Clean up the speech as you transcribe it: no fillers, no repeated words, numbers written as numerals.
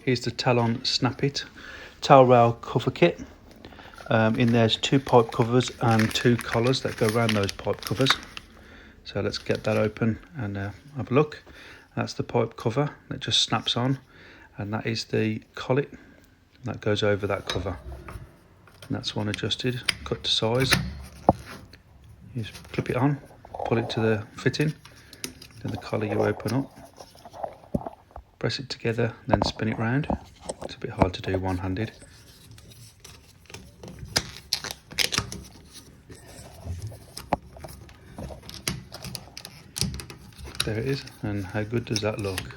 Here's the Talon Snappit tail rail cover kit. In there's 2 pipe covers and 2 collars that go around those pipe covers. So let's get that open and have a look. That's the pipe cover that just snaps on, and that is the collet that goes over that cover. And that's one adjusted, cut to size. You just clip it on, pull it to the fitting, then the collar you open up, press it together, then spin it round. It's a bit hard to do one-handed. There it is, and how good does that look?